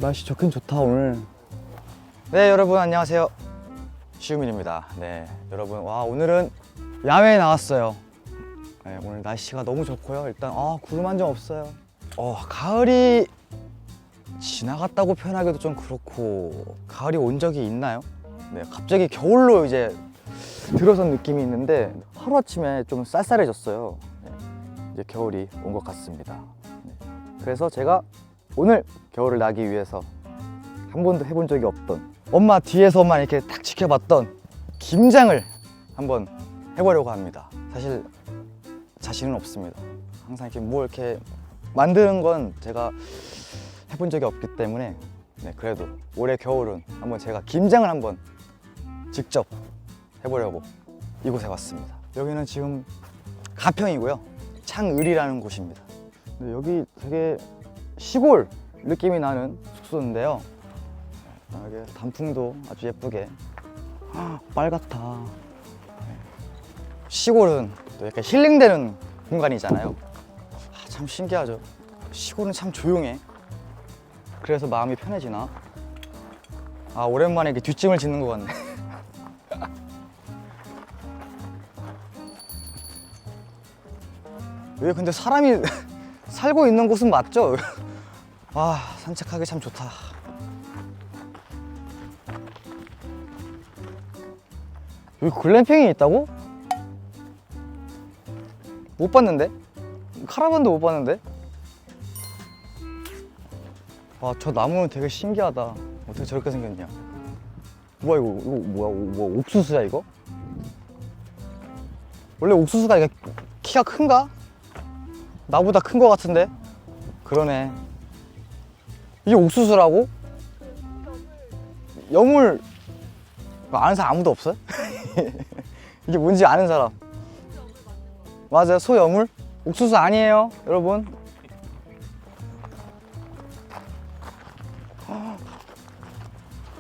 날씨 좋긴 좋다 오늘. 네, 여러분 안녕하세요. 시우민입니다. 네, 여러분 오늘은 야외에 나왔어요. 네, 오늘 날씨가 너무 좋고요. 일단 구름 한 점 없어요. 가을이 지나갔다고 표현하기도 좀 그렇고, 가을이 온 적이 있나요? 네, 갑자기 겨울로 이제 들어선 느낌이 있는데 하루아침에 좀 쌀쌀해졌어요. 네, 이제 겨울이 온 것 같습니다. 네, 그래서 제가 오늘 겨울을 나기 위해서 한 번도 해본 적이 없던, 엄마 뒤에서만 이렇게 딱 지켜봤던 김장을 한번 해보려고 합니다. 사실 자신은 없습니다. 항상 이렇게 뭐 이렇게 만드는 건 제가 해본 적이 없기 때문에, 네, 그래도 올해 겨울은 한번 제가 김장을 한번 직접 해보려고 이곳에 왔습니다. 여기는 지금 가평이고요, 창을이라는 곳입니다. 근데 여기 되게 시골 느낌이 나는 숙소인데요. 이게 단풍도 아주 예쁘게 빨갛다. 시골은 또 약간 힐링되는 공간이잖아요. 참 신기하죠. 시골은 참 조용해. 그래서 마음이 편해지나? 오랜만에 이렇게 뒷짐을 짓는 것 같네. 왜 근데 사람이 살고 있는 곳은 맞죠? 산책하기 참 좋다. 여기 글램핑이 있다고? 못 봤는데? 카라반도 못 봤는데? 저 나무는 되게 신기하다. 어떻게 저렇게 생겼냐? 뭐야 이거 뭐야? 옥수수야 이거? 원래 옥수수가 이게 키가 큰가? 나보다 큰 거 같은데? 그러네. 이게 옥수수라고? 여물 아는 사람 아무도 없어요? 이게 뭔지 아는 사람? 맞아요, 소여물? 옥수수 아니에요, 여러분.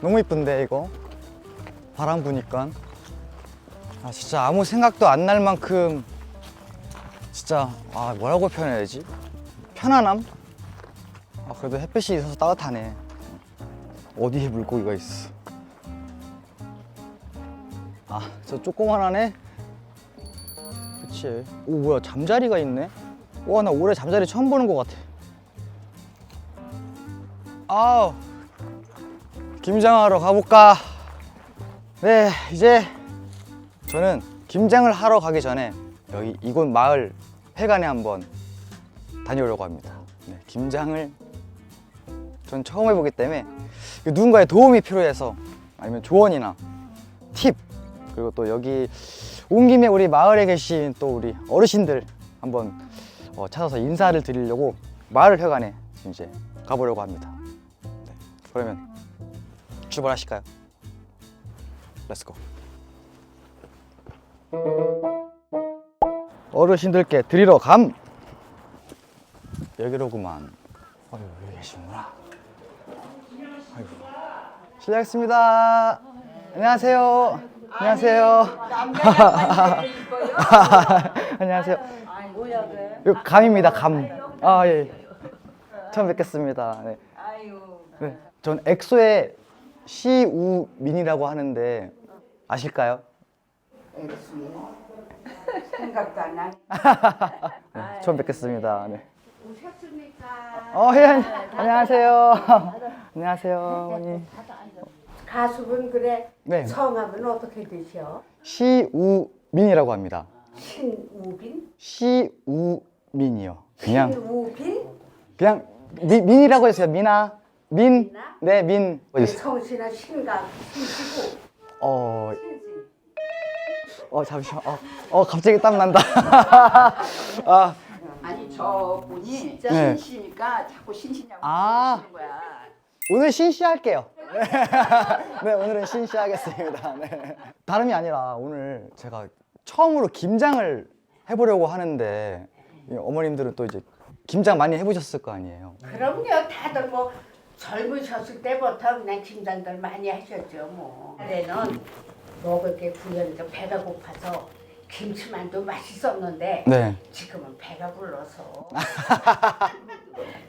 너무 이쁜데 이거 바람 부니까 진짜 아무 생각도 안 날 만큼 진짜 뭐라고 표현해야 되지? 편안함? 그래도 햇빛이 있어서 따뜻하네. 어디에 물고기가 있어? 저 조그만하네? 그치. 오, 뭐야, 잠자리가 있네? 나 올해 잠자리 처음 보는 것 같아. 김장하러 가볼까? 네, 이제 저는 김장을 하러 가기 전에 여기 이곳 마을 회관에 한번 다녀오려고 합니다. 네, 김장을 전 처음 해보기 때문에 누군가의 도움이 필요해서, 아니면 조언이나 팁, 그리고 또 여기 온 김에 우리 마을에 계신 또 우리 어르신들 한번 찾아서 인사를 드리려고 마을 회관에 이제 가보려고 합니다. 네, 그러면 출발하실까요? 렛츠고. 어르신들께 드리러 감! 여기로구만. 여기 계시구나. 아이고. 실례하겠습니다. 안녕하세요. 안녕하세요. 안녕하세요. 이거 감입니다, 감. 예. 처음 뵙겠습니다. 네. 네. 전 엑소의 시우민이라고 하는데 아실까요? 생각도 안 나. 네, 처음 뵙겠습니다. 네. 오셨습니까? 예, 안녕하세요. 안녕하세요, 어머니. 가수분 그래. 네. 성함은 어떻게 되셔? 시우민이라고 합니다. 신우빈? 시우민이요. 그냥 신우빈? 민이라고 해주세요. 민아. 민. 민아? 네, 민. 성씨나 신가 신시고. 잠시만. 갑자기 땀 난다. 아니 저분이 네. 신씨니까 자꾸 신씨냐고 아. 그러시는 거야. 오늘 신씨 할게요. 네, 오늘은 신씨 하겠습니다. 네. 다름이 아니라 오늘 제가 처음으로 김장을 해보려고 하는데, 어머님들은 또 이제 김장 많이 해보셨을 거 아니에요. 그럼요. 다들 뭐 젊으셨을 때부터 그냥 김장들 많이 하셨죠 뭐. 그때는 먹을 게 구현해서 배가 고파서 김치만두 맛있었는데 네. 지금은 배가 불러서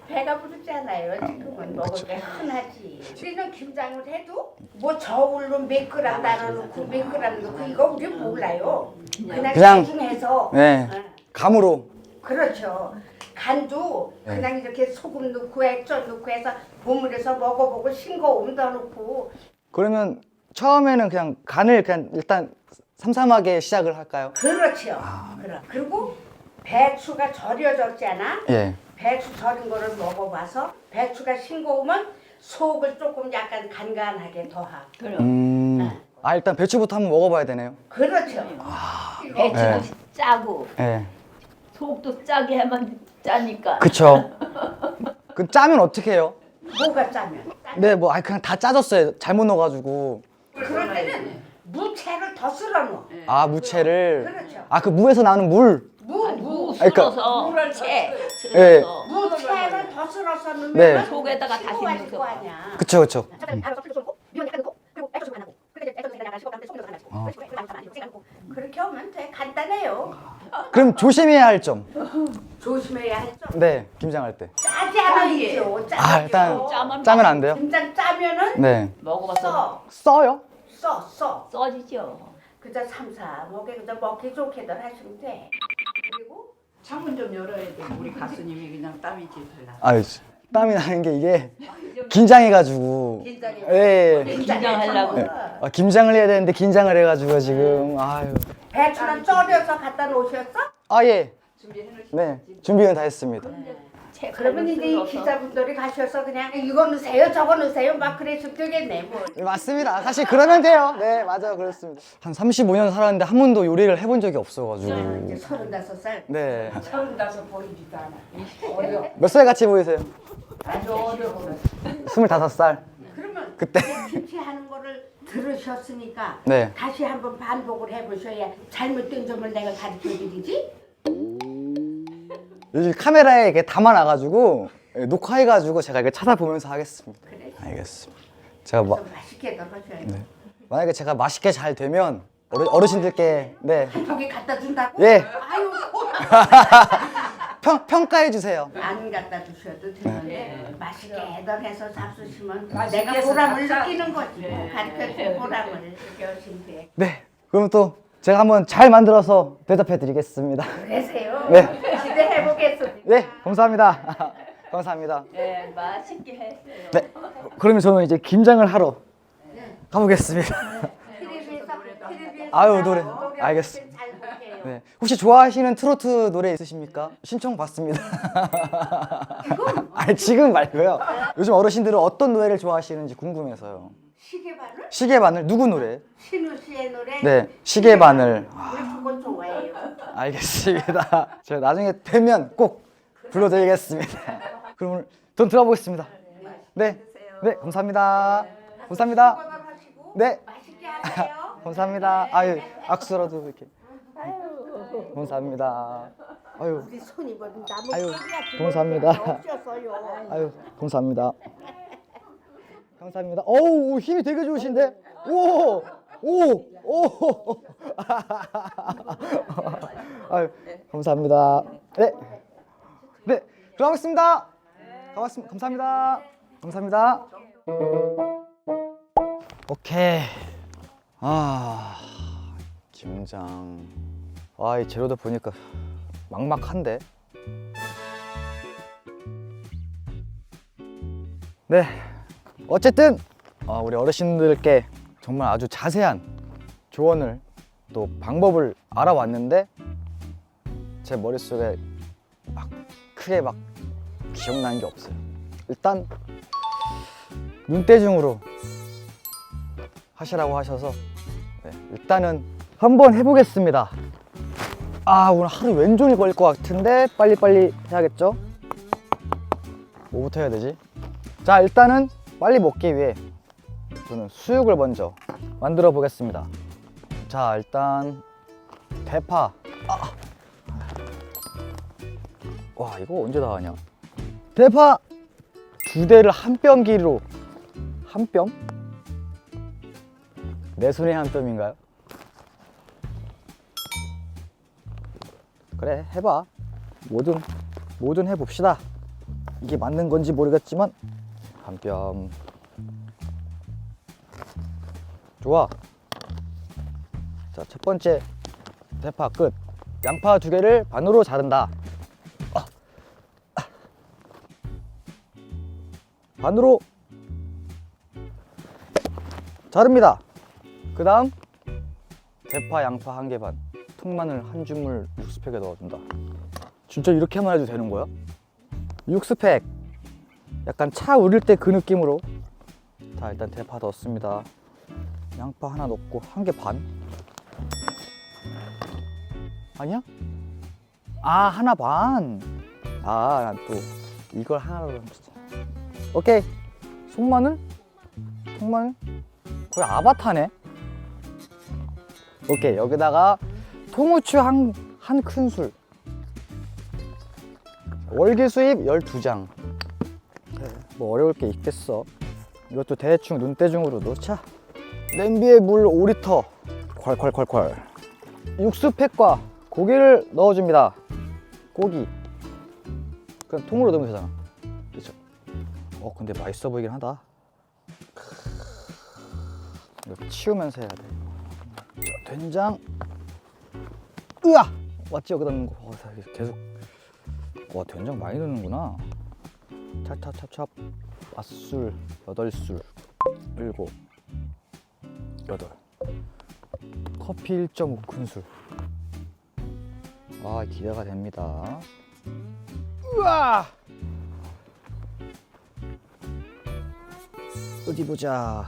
배가 부르지 하잖아요. 지금은 먹을 게 흔하지. 우리는 김장을 해도 뭐 저울로 몇 그램 달아놓고 몇 그램 넣고 이거 우리 몰라요. 그냥 대중해서. 네. 감으로. 그렇죠. 간도 네. 그냥 이렇게 소금 넣고 액젓 넣고 해서 버무려서 먹어보고 싱거우면 더 넣고. 그러면 처음에는 그냥 간을 그냥 일단 삼삼하게 시작을 할까요? 그렇죠. 그리고 배추가 절여졌잖아. 예. 배추 절인 거를 먹어봐서 배추가 싱거우면 속을 조금 약간 간간하게 더하. 아 일단 배추부터 한번 먹어봐야 되네요. 그렇죠. 배추도 네. 짜고 예. 속도 짜게 하면 짜니까. 그쵸. 그 짜면 어떻게 해요? 뭐가 짜면? 네, 뭐 아니 그냥 다 짜졌어요. 잘못 넣어가지고. 그럴 때는 무채를 더 쓸어 넣어. 아 무채를. 그렇죠. 아 그 무에서 나오는 물. 무 그러니까- 쓸어서 채 예. 쓸어서 무채를 더 쓸어서 넣으면 네. 속에다가 다시 싱거워질 넣어서. 거 아니야. 그쵸 그쵸. 그렇게 하면 돼. 간단해요. 그럼 조심해야 할 점. 조심해야 할 점. 네, 김장할 때. 짜지 않아요. 아 일단 짜면 짜면 안 돼요. 김장 짜면은 네. 먹어봐서 써요? 써. 써지죠. 그저 삼삼하게 그저 먹기 좋게들 하시면 돼. 그리고 창문 좀 열어야 돼. 우리 가수님이 그냥 땀이 질질 나. 아유 땀이 나는 게 이게 긴장해가지고. 긴장해. 예. 긴장하려고. 아, 김장을 해야 되는데 긴장을 해가지고 지금 아유. 배추는 쪄려서 갖다 놓으셨어? 아 예. 준비해 놓으시. 네. 준비는 다 했습니다. 채 그러면 이제 이 쓸어서. 기자분들이 가셔서 그냥 이거 넣으세요 저거 넣으세요 막 그래서 되겠네 뭐. 네, 맞습니다. 사실 그러면 돼요. 네, 맞아요. 그렇습니다. 한 35년 살았는데 한 번도 요리를 해본 적이 없어가지고. 이제 35살. 네. 35 보이지도 않아. 어려. 몇 살 같이 보이세요? 아주 어려워. 25살. 그러면 그때. 김치 하는 거를 들으셨으니까 네. 다시 한번 반복을 해보셔야 잘못된 점을 내가 가르쳐드리지. 요즘 카메라에 이렇게 담아놔가지고 예, 녹화해가지고 제가 이렇게 찾아보면서 하겠습니다. 그래. 알겠습니다. 제가 좀 맛있게 넣어줘야 돼. 네. 만약에 제가 맛있게 잘 되면 어르신들께 네. 저기 갖다 준다고? 예. 아유 평가해 주세요. 안 갖다 주셔도 되는데 네. 맛있게 해서 잡수시면 맛있게 내가 해서 보람을 잡자. 느끼는 거지. 가르쳐주고 보람을 느껴주시면 돼. 네. 그럼 또 제가 한번 잘 만들어서 대접해 드리겠습니다. 그러세요? 네. 기대해 보겠습니다. 네, 감사합니다. 감사합니다. 네, 맛있게 했어요. 네. 그러면 저는 이제 김장을 하러 가보겠습니다. TV에서 아유, 노래. 알겠습니다. 잘 볼게요. 네. 혹시 좋아하시는 트로트 노래 있으십니까? 신청 받습니다. 아니 지금 말고요. 요즘 어르신들은 어떤 노래를 좋아하시는지 궁금해서요. 시계바늘? 시계바늘 누구 노래? 신우 씨의 노래. 네, 시계바늘. 우리 그거 좋아해요. 알겠습니다. 제가 나중에 되면 꼭 불러드리겠습니다. 그럼 오늘 돈 들어보겠습니다. 네, 네, 감사합니다. 감사합니다. 건강하시고 네, 맛있게 하세요. 감사합니다. 아유, 악수라도 이렇게. 감사합니다. 아유, 우리 손이 뭐 나무 아유, 뿌리야 감사합니다. 없어서요. 아유, 감사합니다. 감사합니다. 어우, 힘이 되게 좋으신데? 오, 오, 오. 아유, 감사합니다. 네, 네, 들어가겠습니다. 고맙습니다. 감사합니다. 감사합니다. 오케이. 아, 김장. 아, 이 재료도 보니까 막막한데. 네. 어쨌든 우리 어르신들께 정말 아주 자세한 조언을 또 방법을 알아왔는데 제 머릿속에 막 크게 막 기억나는 게 없어요. 일단 눈대중으로 하시라고 하셔서 네, 일단은 한번 해보겠습니다. 아, 오늘 하루 왼종일 걸릴 것 같은데 빨리빨리 해야겠죠? 뭐부터 해야 되지? 자, 일단은 빨리 먹기 위해 저는 수육을 먼저 만들어 보겠습니다. 자, 일단 대파. 와, 이거 언제 다 하냐? 대파 2대를 한 뼘 길이로. 한 뼘? 내 손에 한 뼘인가요? 그래, 해봐. 뭐든 해봅시다. 이게 맞는 건지 모르겠지만 한 뼘. 좋아. 자, 첫 번째 대파 끝. 양파 2개를 반으로 자른다. 반으로 자릅니다. 그 다음 대파, 양파 1개 반, 통마늘 1줌을 육수팩에 넣어준다. 진짜 이렇게만 해도 되는 거야? 육수팩 약간 차 우릴 때 그 느낌으로. 자, 일단 대파 넣었습니다. 양파 하나 넣고 1개 반. 아니야? 아, 하나 반. 아, 난 또 이걸 하나로 진짜. 오케이. 송마늘? 통마늘? 거의 아바타네. 오케이. 여기다가 통후추 한 큰술. 월계 수잎 12장. 뭐 어려울 게 있겠어. 이것도 대충 눈대중으로 넣자. 냄비에 물 5리터. 콸콸콸콸. 육수팩과 고기를 넣어줍니다. 고기. 그냥 통으로 넣으면 되잖아. 그렇죠? 근데 맛있어 보이긴 하다. 이거 치우면서 해야 돼. 자, 된장. 으아! 맞지? 여기다 넣는 거. 계속. 와, 된장 많이 넣는구나. 찹찹찹찹. 맛술 8술. 7. 8. 커피 1.5큰술. 아, 기대가 됩니다. 우와! 어디 보자.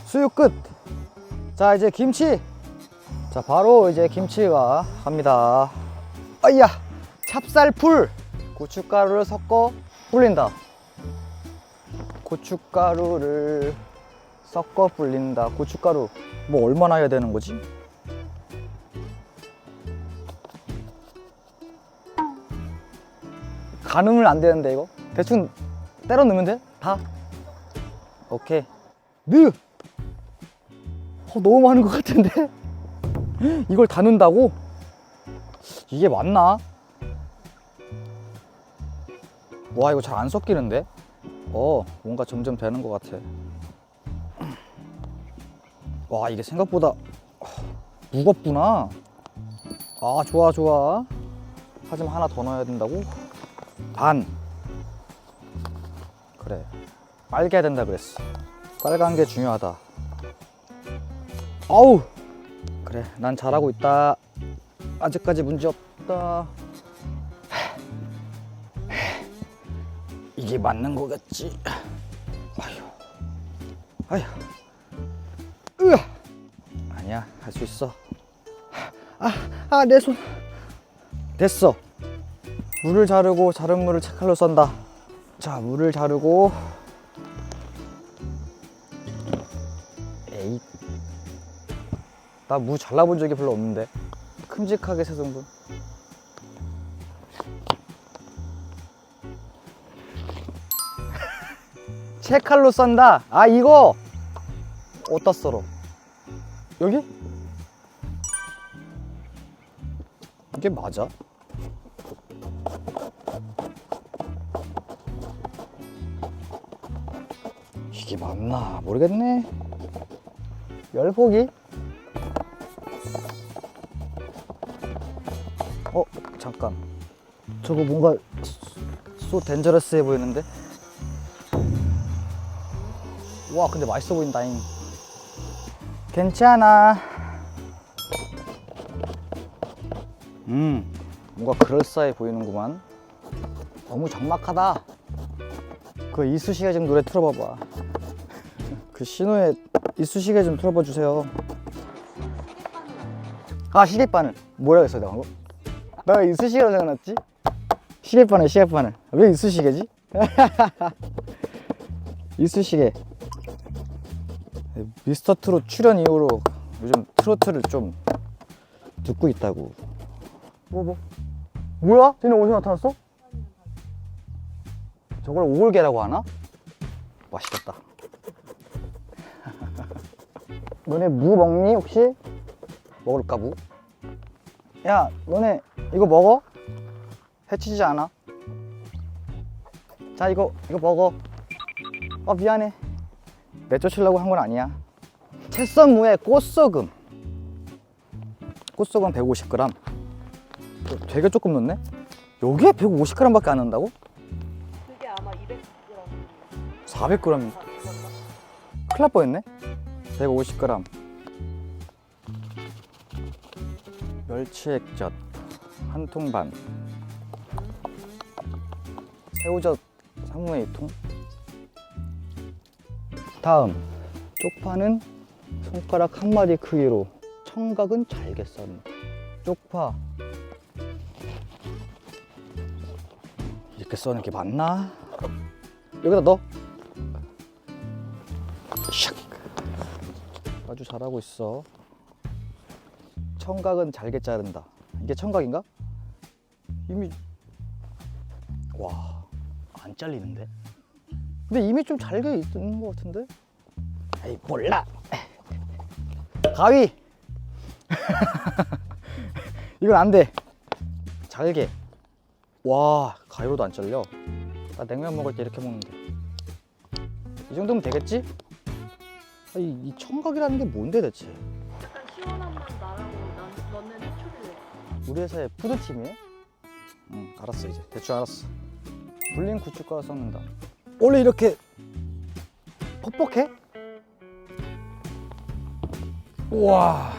수육 끝. 자, 이제 김치. 자, 바로 이제 김치가 갑니다. 아이야! 찹쌀풀. 고춧가루를 섞어 불린다. 고춧가루를 섞어 불린다. 고춧가루 뭐 얼마나 해야 되는 거지? 가늠을 안 되는데 이거? 대충 때려 넣으면 돼? 다? 오케이. 넣! 너무 많은 것 같은데? 이걸 다 넣는다고? 이게 맞나? 와, 이거 잘 안 섞이는데? 뭔가 점점 되는 것 같아. 와, 이게 생각보다 무겁구나. 아, 좋아 좋아. 하지만 하나 더 넣어야 된다고? 반. 그래, 빨게 해야 된다 그랬어. 빨간 게 중요하다. 아우, 그래, 난 잘하고 있다. 아직까지 문제 없다. 이게 맞는 거겠지. 아휴, 으아. 아니야, 할 수 있어. 내 손. 됐어. 물을 자르고 자른 물을 채칼로 썬다. 자, 물을 자르고. 에이, 나 무 잘라본 적이 별로 없는데. 큼직하게 새송분. 채칼로 썬다. 아, 이거 어디다 썰어? 여기? 이게 맞아? 이게 맞나 모르겠네. 열포기? 잠깐, 저거 뭔가 소 덴저러스해 보이는데? 와, 근데 맛있어 보인다잉. 괜찮아. 뭔가 그럴싸해 보이는구만. 너무 적막하다. 그 이쑤시개 좀 노래 틀어봐봐. 그 신호에 이쑤시개 좀 틀어봐 주세요. 아, 시계바늘. 뭐라 했어 내가 방금? 내가 이쑤시개로 생각났지? 시계바늘, 시계바늘. 왜 이쑤시개지? 이쑤시개. 미스터 트롯 출연 이후로 요즘 트로트를 좀 듣고 있다고. 뭐야? 쟤네 어디서 나타났어? 저걸 오골개라고 하나? 맛있겠다. 너네 무 먹니 혹시? 먹을까 무? 야, 너네 이거 먹어? 해치지 않아. 자, 이거 먹어. 미안해. 내쫓으려고 한 건 아니야. 채썬무에 꽃소금. 꽃소금 150g. 되게 조금 넣네. 여기에 150g밖에 안 넣는다고? 그게 아마 200g. 400g. 큰일 날 뻔했네. 150g. 멸치액젓 한 통 반. 새우젓 3분의 2통. 다음, 쪽파는 손가락 한 마디 크기로, 청각은 잘게 썰은 쪽파. 이렇게 써는 게 맞나? 여기다 넣어. 샥. 아주 잘하고 있어. 청각은 잘게 자른다. 이게 청각인가? 이미 와, 안 잘리는데? 근데 이미 좀 잘게 있는 것 같은데? 에이, 몰라. 가위. 이건 안 돼. 잘게. 와, 가위로도 안 잘려. 나 냉면 먹을 때 이렇게 먹는데. 이 정도면 되겠지? 이 청각이라는 게 뭔데 대체? 약간 시원한 맛 나라고 넣는 초콜릿. 우리 회사의 푸드팀이에요? 응, 알았어. 이제 대충 알았어. 불린 고춧가루 섞는다. 원래 이렇게 퍽퍽해? 우와,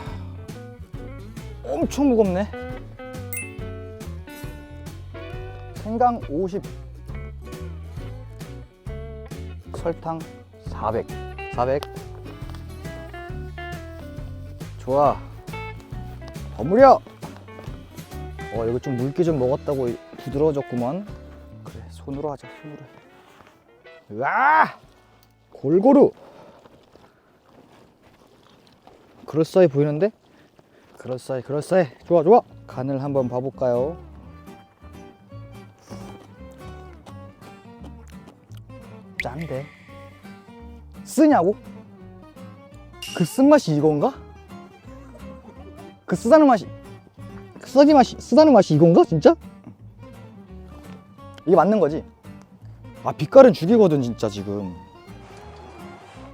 엄청 무겁네. 생강 50, 설탕 400. 좋아. 버무려. 이거 좀 물기 좀 먹었다고 부드러워졌구만. 그래, 손으로 하자. 손으로. 으아! 골고루. 그럴싸해 보이는데? 그럴싸해. 좋아. 간을 한번 봐볼까요? 짠데? 쓰냐고? 그 쓴맛이 이건가? 그 쓰다는 맛이 이건가? 진짜? 이게 맞는 거지? 빛깔은 죽이거든 진짜 지금.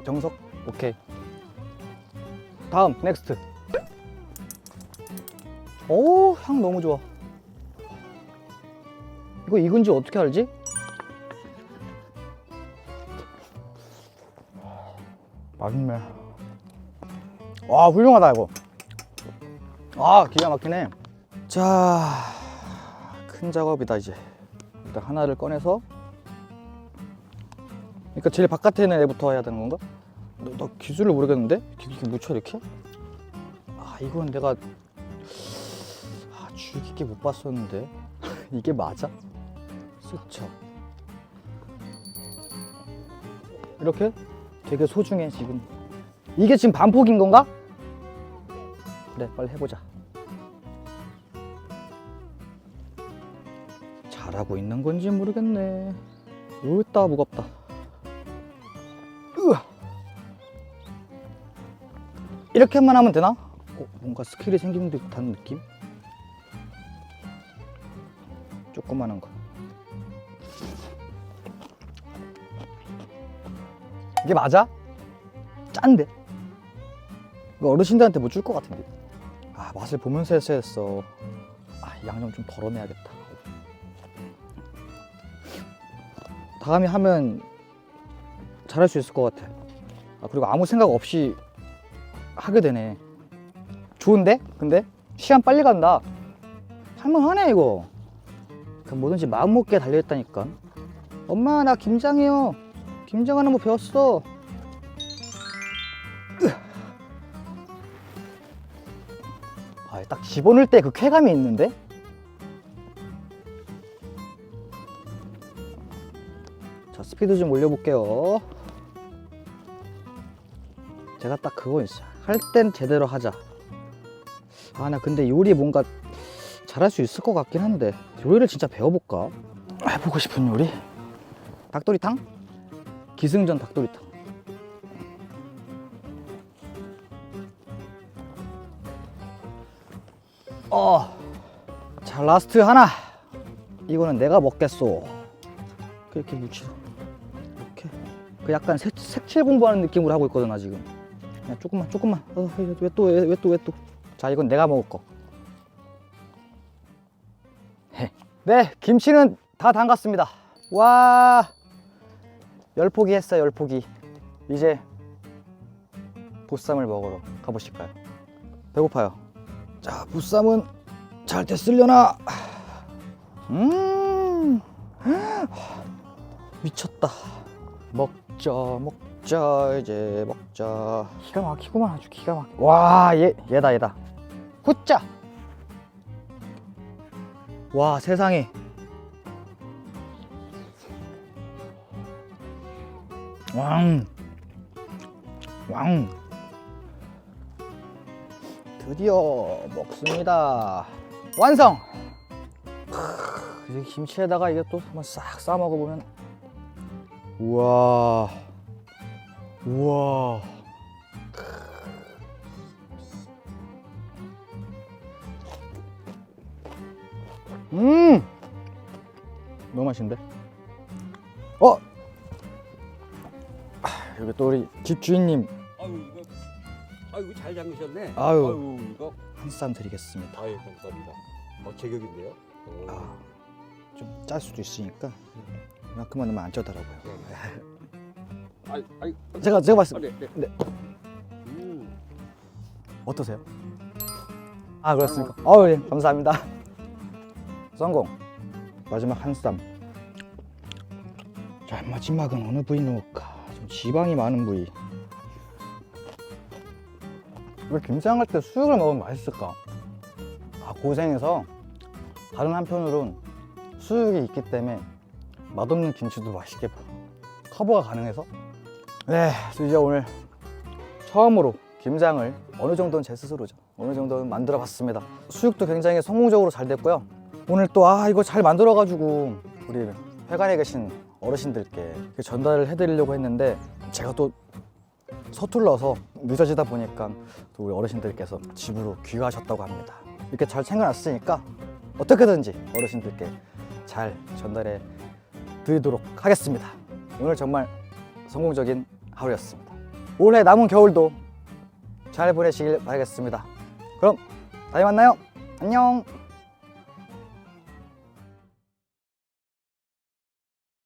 정석. 오케이. 다음 넥스트. 오, 향 너무 좋아. 이거 익은지 어떻게 알지? 맛있네. 와, 훌륭하다 이거. 기가 막히네. 자, 큰 작업이다 이제. 일단 하나를 꺼내서. 그러니까 제일 바깥에 있는 애부터 해야 되는 건가? 나 기술을 모르겠는데? 이렇게 묻혀 이렇게? 이건 내가 주의 깊게 못 봤었는데. 이게 맞아? 스쳐. 이렇게? 되게 소중해 지금. 이게 지금 반폭인 건가? 그래, 빨리 해보자. 잘하고 있는 건지 모르겠네. 으따 무겁다. 이렇게만 하면 되나? 뭔가 스킬이 생기는 듯한 느낌? 조그만한 거. 이게 맞아? 짠데? 이거 어르신들한테 뭐 줄 것 같은데. 맛을 보면서 했어야 했어. 양념 좀 덜어내야겠다. 다음에 하면 잘할 수 있을 것 같아. 그리고 아무 생각 없이 하게 되네. 좋은데? 근데 시간 빨리 간다. 할만하네 이거. 뭐든지 마음먹기에 달려있다니까. 엄마, 나 김장해요. 김장하는 거 배웠어. 딱 집어넣을 때 그 쾌감이 있는데? 자, 스피드 좀 올려볼게요. 제가 딱 그거 있어. 할 땐 제대로 하자. 나 근데 요리 뭔가 잘할 수 있을 것 같긴 한데. 요리를 진짜 배워볼까? 해보고 싶은 요리? 닭도리탕? 기승전 닭도리탕. 자, 라스트 하나. 이거는 내가 먹겠소. 그렇게 묻히고 이렇게 그 약간 색칠 공부하는 느낌으로 하고 있거든 나 지금. 그냥 조금만. 왜 또? 자, 이건 내가 먹을 거. 네, 김치는 다 담갔습니다. 와, 10포기 했어요, 10포기. 이제 보쌈을 먹으러 가보실까요? 배고파요. 자, 보쌈은 잘 됐으려나? 미쳤다. 먹자, 이제 먹자. 기가 막히구만, 아주 기가 막혀. 와, 얘다. 후짜. 와, 세상에. 왕. 드디어 먹습니다. 완성. 이 김치에다가 이게 또 한번 싹 싸 먹어보면, 우와. 너무 맛있는데? 여기 또 우리 집주인님. 아유 잘 담그셨네. 아유. 이거 한 쌈 드리겠습니다. 아유 감사합니다. 제격인데요. 좀 짤 수도 있으니까 이만큼만 넣으면 안 쪄더라고요. 제가 봤습니다. 네. 어떠세요? 그렇습니까? 예, 감사합니다. 성공. 마지막 한 쌈. 자, 마지막은 어느 부위 넣을까? 좀 지방이 많은 부위. 왜 김장 할 때 수육을 먹으면 맛있을까? 고생해서 다른 한편으론 수육이 있기 때문에 맛없는 김치도 맛있게 커버가 가능해서. 네, 이제 오늘 처음으로 김장을 어느 정도는 제 스스로죠. 어느 정도는 만들어 봤습니다. 수육도 굉장히 성공적으로 잘 됐고요. 오늘 또 이거 잘 만들어 가지고 우리 회관에 계신 어르신들께 전달을 해드리려고 했는데 제가 또 서툴러서 늦어지다 보니까 또 우리 어르신들께서 집으로 귀가하셨다고 합니다. 이렇게 잘 챙겨놨으니까 어떻게든지 어르신들께 잘 전달해 드리도록 하겠습니다. 오늘 정말 성공적인 하루였습니다. 올해 남은 겨울도 잘 보내시길 바라겠습니다. 그럼 다음에 만나요. 안녕.